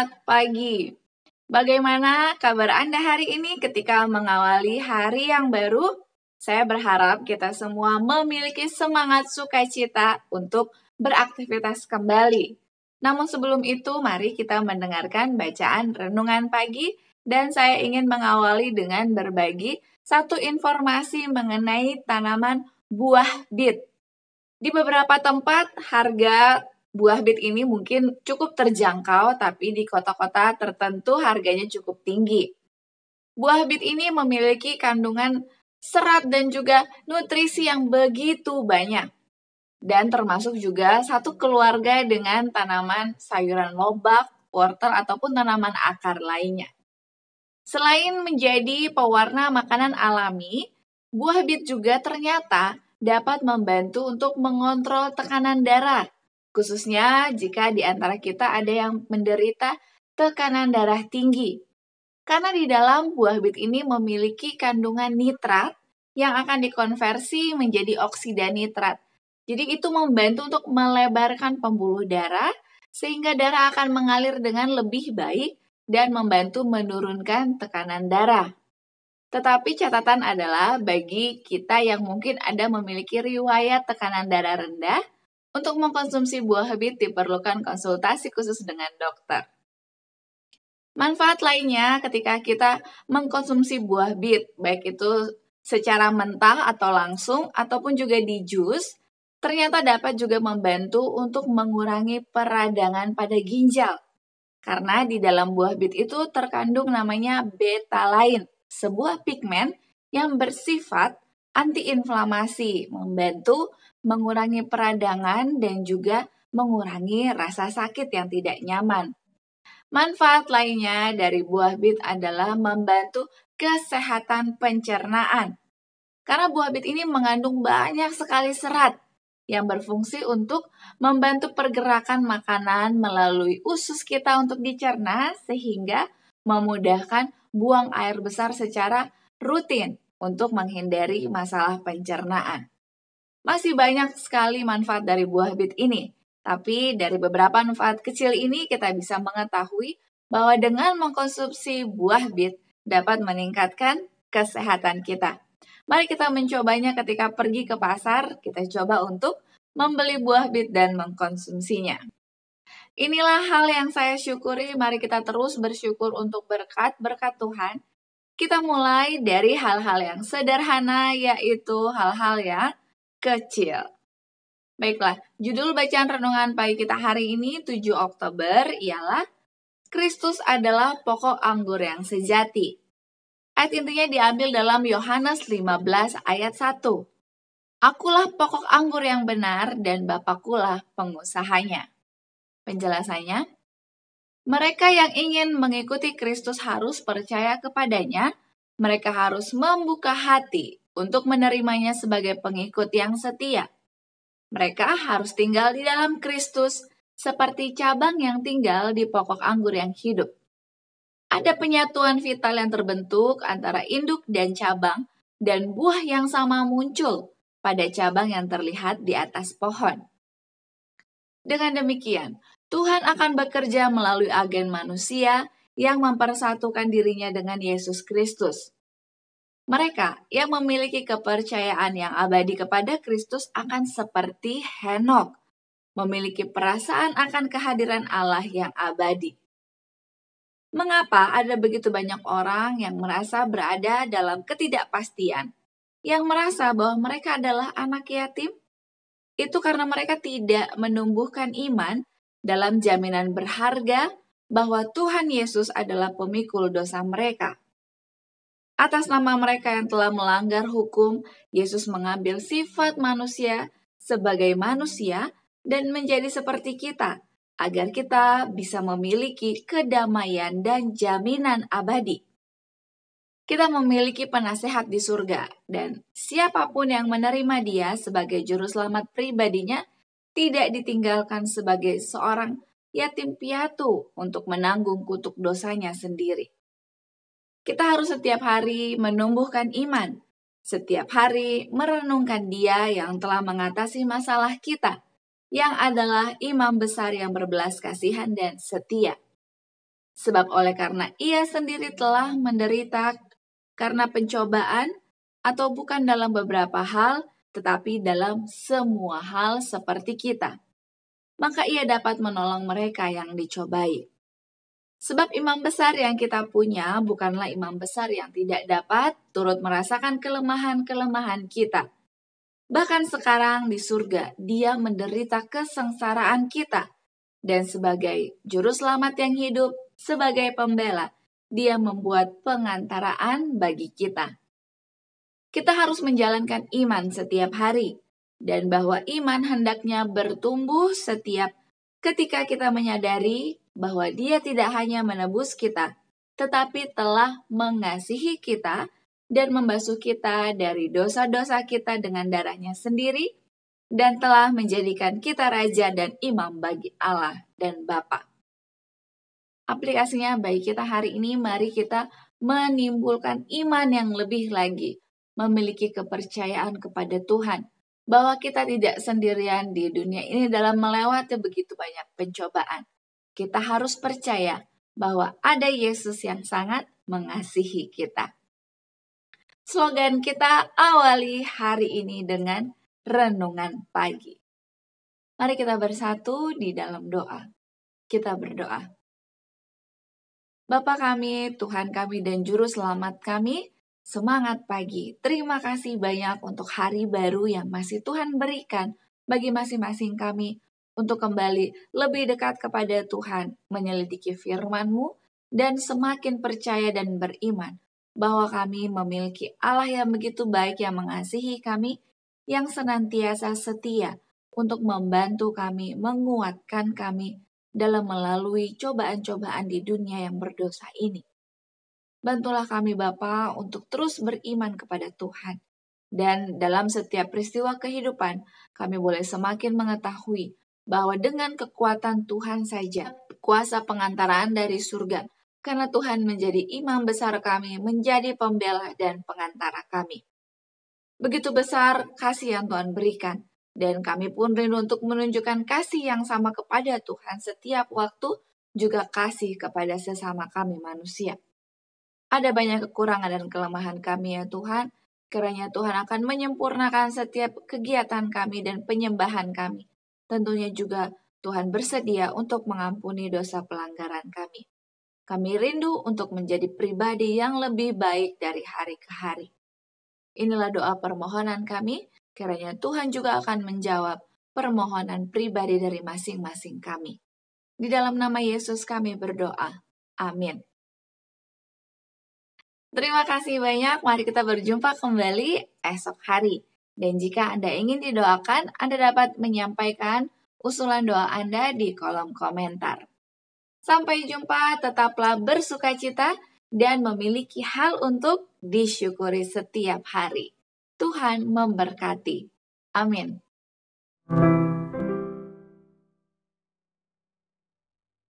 Selamat pagi. Bagaimana kabar Anda hari ini ketika mengawali hari yang baru? Saya berharap kita semua memiliki semangat sukacita untuk beraktivitas kembali. Namun sebelum itu, mari kita mendengarkan bacaan renungan pagi dan saya ingin mengawali dengan berbagi satu informasi mengenai tanaman buah bit. Di beberapa tempat harga buah bit ini mungkin cukup terjangkau, tapi di kota-kota tertentu harganya cukup tinggi. Buah bit ini memiliki kandungan serat dan juga nutrisi yang begitu banyak. Dan termasuk juga satu keluarga dengan tanaman sayuran lobak, wortel, ataupun tanaman akar lainnya. Selain menjadi pewarna makanan alami, buah bit juga ternyata dapat membantu untuk mengontrol tekanan darah, khususnya jika di antara kita ada yang menderita tekanan darah tinggi. Karena di dalam buah bit ini memiliki kandungan nitrat yang akan dikonversi menjadi oksida nitrat. Jadi itu membantu untuk melebarkan pembuluh darah sehingga darah akan mengalir dengan lebih baik dan membantu menurunkan tekanan darah. Tetapi catatan adalah bagi kita yang mungkin ada memiliki riwayat tekanan darah rendah, untuk mengkonsumsi buah bit diperlukan konsultasi khusus dengan dokter. Manfaat lainnya ketika kita mengkonsumsi buah bit, baik itu secara mentah atau langsung, ataupun juga di jus, ternyata dapat juga membantu untuk mengurangi peradangan pada ginjal. Karena di dalam buah bit itu terkandung namanya betalain, sebuah pigmen yang bersifat antiinflamasi, membantu mengurangi peradangan dan juga mengurangi rasa sakit yang tidak nyaman. Manfaat lainnya dari buah bit adalah membantu kesehatan pencernaan. Karena buah bit ini mengandung banyak sekali serat yang berfungsi untuk membantu pergerakan makanan melalui usus kita untuk dicerna sehingga memudahkan buang air besar secara rutin untuk menghindari masalah pencernaan. Masih banyak sekali manfaat dari buah bit ini, tapi dari beberapa manfaat kecil ini kita bisa mengetahui bahwa dengan mengkonsumsi buah bit dapat meningkatkan kesehatan kita. Mari kita mencobanya ketika pergi ke pasar, kita coba untuk membeli buah bit dan mengkonsumsinya. Inilah hal yang saya syukuri, mari kita terus bersyukur untuk berkat Tuhan. Kita mulai dari hal-hal yang sederhana, yaitu hal-hal yang kecil. Baiklah, judul bacaan renungan pagi kita hari ini 7 Oktober ialah Kristus adalah pokok anggur yang sejati. Ayat intinya diambil dalam Yohanes 15 ayat 1. Akulah pokok anggur yang benar dan Bapakulah pengusahanya. Penjelasannya, mereka yang ingin mengikuti Kristus harus percaya kepadanya, mereka harus membuka hati untuk menerimanya sebagai pengikut yang setia. Mereka harus tinggal di dalam Kristus seperti cabang yang tinggal di pokok anggur yang hidup. Ada penyatuan vital yang terbentuk antara induk dan cabang, dan buah yang sama muncul pada cabang yang terlihat di atas pohon. Dengan demikian, Tuhan akan bekerja melalui agen manusia yang mempersatukan dirinya dengan Yesus Kristus. Mereka yang memiliki kepercayaan yang abadi kepada Kristus akan seperti Henokh, memiliki perasaan akan kehadiran Allah yang abadi. Mengapa ada begitu banyak orang yang merasa berada dalam ketidakpastian, yang merasa bahwa mereka adalah anak yatim? Itu karena mereka tidak menumbuhkan iman dalam jaminan berharga bahwa Tuhan Yesus adalah pemikul dosa mereka. Atas nama mereka yang telah melanggar hukum, Yesus mengambil sifat manusia sebagai manusia dan menjadi seperti kita, agar kita bisa memiliki kedamaian dan jaminan abadi. Kita memiliki penasehat di surga, dan siapapun yang menerima dia sebagai juru selamat pribadinya tidak ditinggalkan sebagai seorang yatim piatu untuk menanggung kutuk dosanya sendiri. Kita harus setiap hari menumbuhkan iman, setiap hari merenungkan Dia yang telah mengatasi masalah kita, yang adalah imam besar yang berbelas kasihan dan setia. Sebab oleh karena ia sendiri telah menderita karena pencobaan, atau bukan dalam beberapa hal, tetapi dalam semua hal seperti kita, maka ia dapat menolong mereka yang dicobai. Sebab imam besar yang kita punya bukanlah imam besar yang tidak dapat turut merasakan kelemahan-kelemahan kita. Bahkan sekarang di surga, dia menderita kesengsaraan kita. Dan sebagai juru selamat yang hidup, sebagai pembela, dia membuat pengantaraan bagi kita. Kita harus menjalankan iman setiap hari. Dan bahwa iman hendaknya bertumbuh setiap ketika kita menyadari bahwa dia tidak hanya menebus kita, tetapi telah mengasihi kita dan membasuh kita dari dosa-dosa kita dengan darahnya sendiri, dan telah menjadikan kita raja dan imam bagi Allah dan Bapa. Aplikasinya bagi kita hari ini, mari kita menimbulkan iman yang lebih lagi, memiliki kepercayaan kepada Tuhan, bahwa kita tidak sendirian di dunia ini dalam melewati begitu banyak pencobaan. Kita harus percaya bahwa ada Yesus yang sangat mengasihi kita. Slogan kita awali hari ini dengan renungan pagi. Mari kita bersatu di dalam doa. Kita berdoa. Bapa kami, Tuhan kami dan Juru Selamat kami, semangat pagi. Terima kasih banyak untuk hari baru yang masih Tuhan berikan bagi masing-masing kami untuk kembali lebih dekat kepada Tuhan, menyelidiki firman-Mu, dan semakin percaya dan beriman bahwa kami memiliki Allah yang begitu baik yang mengasihi kami, yang senantiasa setia untuk membantu kami, menguatkan kami dalam melalui cobaan-cobaan di dunia yang berdosa ini. Bantulah kami Bapa untuk terus beriman kepada Tuhan. Dan dalam setiap peristiwa kehidupan, kami boleh semakin mengetahui bahwa dengan kekuatan Tuhan saja, kuasa pengantaraan dari surga, karena Tuhan menjadi imam besar kami, menjadi pembela dan pengantara kami. Begitu besar kasih yang Tuhan berikan, dan kami pun rindu untuk menunjukkan kasih yang sama kepada Tuhan setiap waktu, juga kasih kepada sesama kami manusia. Ada banyak kekurangan dan kelemahan kami ya Tuhan, kiranya Tuhan akan menyempurnakan setiap kegiatan kami dan penyembahan kami. Tentunya juga Tuhan bersedia untuk mengampuni dosa pelanggaran kami. Kami rindu untuk menjadi pribadi yang lebih baik dari hari ke hari. Inilah doa permohonan kami, kiranya Tuhan juga akan menjawab permohonan pribadi dari masing-masing kami. Di dalam nama Yesus kami berdoa. Amin. Terima kasih banyak, mari kita berjumpa kembali esok hari. Dan jika Anda ingin didoakan, Anda dapat menyampaikan usulan doa Anda di kolom komentar. Sampai jumpa, tetaplah bersukacita dan memiliki hal untuk disyukuri setiap hari. Tuhan memberkati. Amin.